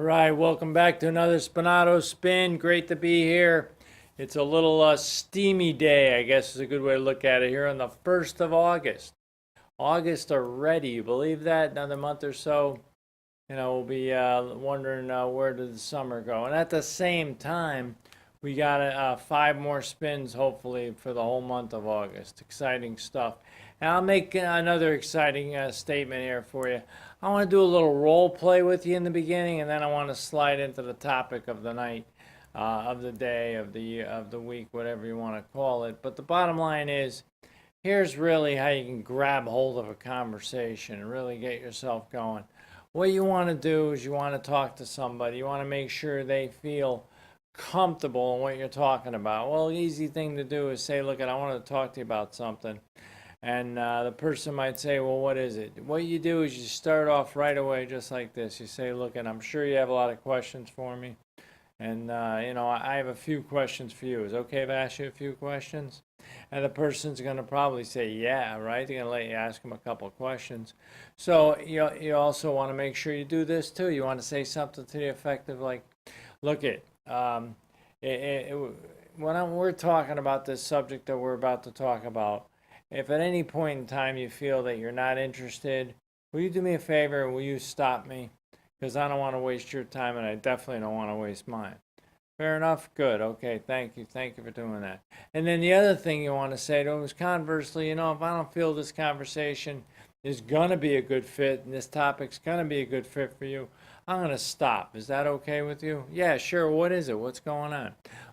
right, welcome back to another Spinato spin. Great to be here. It's a little steamy day, I guess is a good way to look at it here on the 1st of August. August already, you believe that? Another month or so, we'll be wondering where did the summer go. And at the same time, we got 5 more spins, hopefully, for the whole month of August. Exciting stuff. And I'll make another exciting statement here for you. I want to do a little role play with you in the beginning, and then I want to slide into the topic of the night, of the day, of the week, whatever you want to call it. But the bottom line is, here's really how you can grab hold of a conversation and really get yourself going. What you want to do is you want to talk to somebody. You want to make sure they feel comfortable in what you're talking about. Well, the easy thing to do is say, look, I want to talk to you about something. And the person might say, well, what is it? What you do is you start off right away just like this. You say, look, and I'm sure you have a lot of questions for me. And, I have a few questions for you. Is it okay if I ask you a few questions? And the person's going to probably say, yeah, right? They're going to let you ask them a couple of questions. So you also want to make sure you do this too. You want to say something to the effect of like, look when we're talking about this subject that we're about to talk about, if at any point in time you feel that you're not interested, will you do me a favor and will you stop me? Because I don't want to waste your time and I definitely don't want to waste mine. Fair enough? Good. Okay. Thank you. Thank you for doing that. And then the other thing you want to say to them is conversely, if I don't feel this conversation is going to be a good fit and this topic's going to be a good fit for you, I'm going to stop. Is that okay with you? Yeah, sure. What is it? What's going on?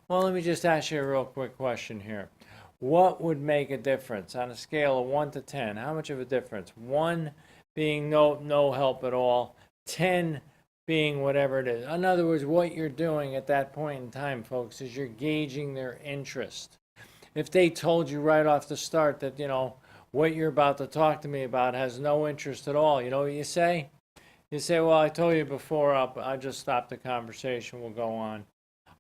Well, let me just ask you a real quick question here. What would make a difference on a scale of 1 to 10? How much of a difference? 1 being no help at all, 10 being whatever it is. In other words, what you're doing at that point in time, folks, is you're gauging their interest. If they told you right off the start that, what you're about to talk to me about has no interest at all, you know what you say? You say, well, I told you before, I'll just stop the conversation. We'll go on.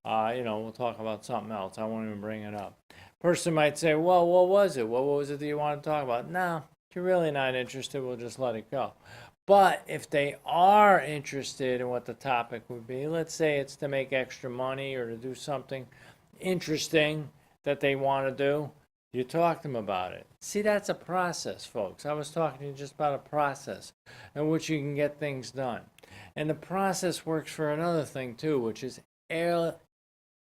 We'll talk about something else. I won't even bring it up. Person might say, well, what was it? What was it that you want to talk about? No, if you're really not interested, we'll just let it go. But if they are interested in what the topic would be, let's say it's to make extra money or to do something interesting that they want to do, you talk to them about it. See, that's a process, folks. I was talking to you just about a process in which you can get things done. And the process works for another thing, too, which is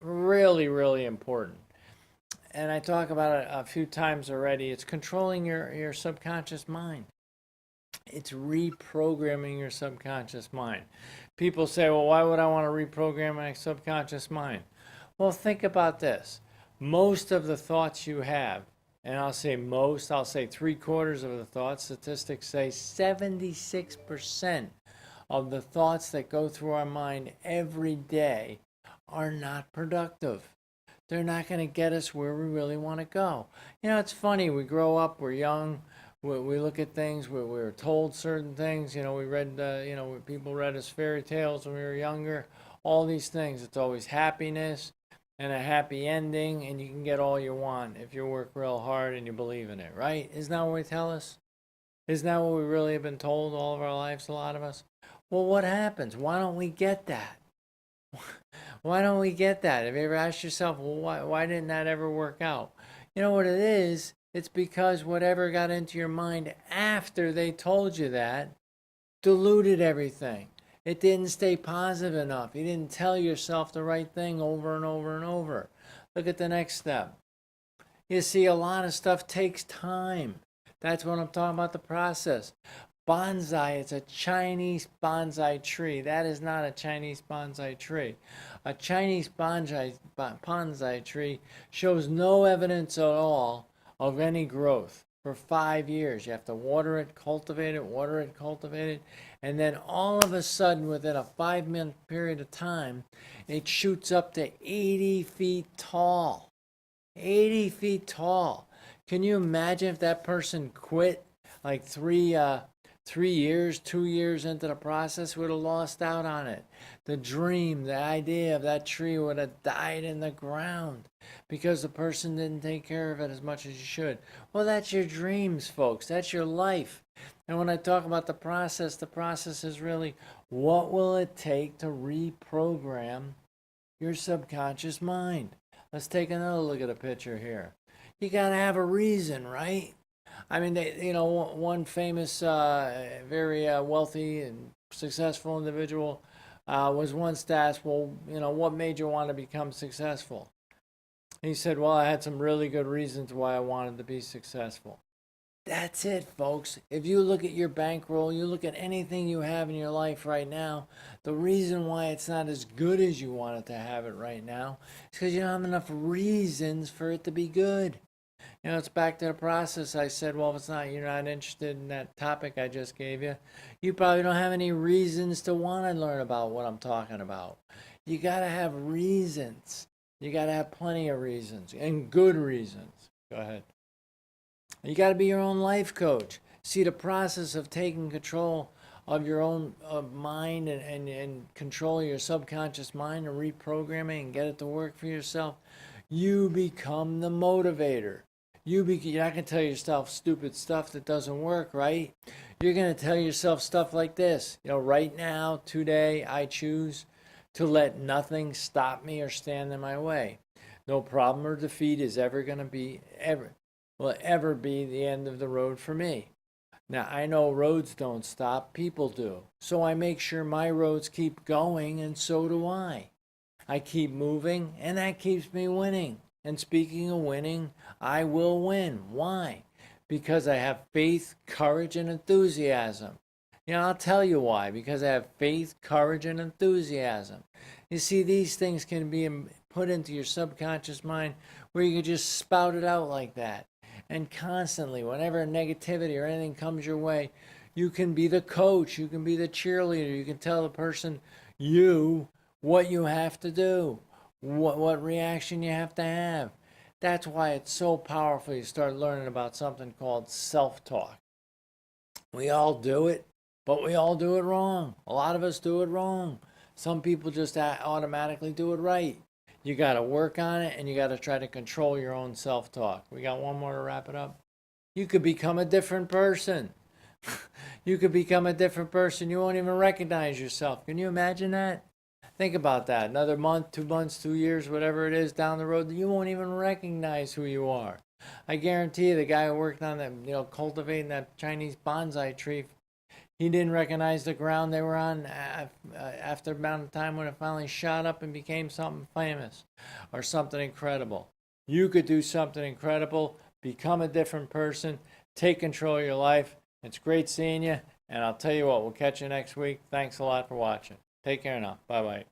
really, really important. And I talk about it a few times already. It's controlling your subconscious mind. It's reprogramming your subconscious mind. People say, well, why would I want to reprogram my subconscious mind? Well, think about this. Most of the thoughts you have, and I'll say 3/4 of the thoughts, statistics say 76% of the thoughts that go through our mind every day are not productive. They're not going to get us where we really want to go. It's funny. We grow up, we're young, we look at things, we're told certain things. We read, people read us fairy tales when we were younger. All these things. It's always happiness and a happy ending, and you can get all you want if you work real hard and you believe in it, right? Isn't that what they tell us? Isn't that what we really have been told all of our lives, a lot of us? Well, what happens? Why don't we get that? Why don't we get that? Have you ever asked yourself, well, why didn't that ever work out? You know what it is? It's because whatever got into your mind after they told you that diluted everything. It didn't stay positive enough. You didn't tell yourself the right thing over and over and over. Look at the next step. You see, a lot of stuff takes time. That's what I'm talking about, the process. Bonsai, it's a Chinese bonsai tree. That is not a Chinese bonsai tree. A Chinese bonsai tree shows no evidence at all of any growth for 5 years. You have to water it, cultivate it, and then all of a sudden, within a 5-month period of time, it shoots up to 80 feet tall. 80 feet tall. Can you imagine if that person quit like 2 years into the process, would have lost out on it? The dream, the idea of that tree would have died in the ground because the person didn't take care of it as much as you should. Well, that's your dreams, folks. That's your life. And when I talk about the process is really what will it take to reprogram your subconscious mind. Let's take another look at a picture here. You got to have a reason, right? I mean, one famous, very wealthy and successful individual was once asked, well, what made you want to become successful? He said, well, I had some really good reasons why I wanted to be successful. That's it, folks. If you look at your bankroll, you look at anything you have in your life right now, the reason why it's not as good as you want it to have it right now is because you don't have enough reasons for it to be good. It's back to the process. I said, well, if you're not interested in that topic I just gave you, you probably don't have any reasons to want to learn about what I'm talking about. You got to have reasons. You got to have plenty of reasons and good reasons. Go ahead. You got to be your own life coach. See, the process of taking control of your own mind and control your subconscious mind and reprogramming and get it to work for yourself, you become the motivator. You're not going to tell yourself stupid stuff that doesn't work, right? You're going to tell yourself stuff like this. Right now, today, I choose to let nothing stop me or stand in my way. No problem or defeat is ever going to be, will ever be the end of the road for me. Now, I know roads don't stop, people do. So I make sure my roads keep going, and so do I. I keep moving, and that keeps me winning. And speaking of winning, I will win. Why? Because I have faith, courage, and enthusiasm. I'll tell you why. Because I have faith, courage, and enthusiasm. You see, these things can be put into your subconscious mind where you can just spout it out like that. And constantly, whenever negativity or anything comes your way, you can be the coach, you can be the cheerleader, you can tell the person what you have to do, what reaction you have to have. That's why it's so powerful. You start learning about something called self-talk. We all do it, but we all do it wrong. A lot of us do it wrong. Some people just automatically do it right. You got to work on it, and you got to try to control your own self-talk. We got one more to wrap it up. You could become a different person. You could become a different person. You won't even recognize yourself. Can you imagine that? Think about that. Another month, 2 months, 2 years, whatever it is down the road, you won't even recognize who you are. I guarantee you, the guy who worked on that, cultivating that Chinese bonsai tree, he didn't recognize the ground they were on after about the time when it finally shot up and became something famous or something incredible. You could do something incredible, become a different person, take control of your life. It's great seeing you, and I'll tell you what, we'll catch you next week. Thanks a lot for watching. Take care now. Bye-bye.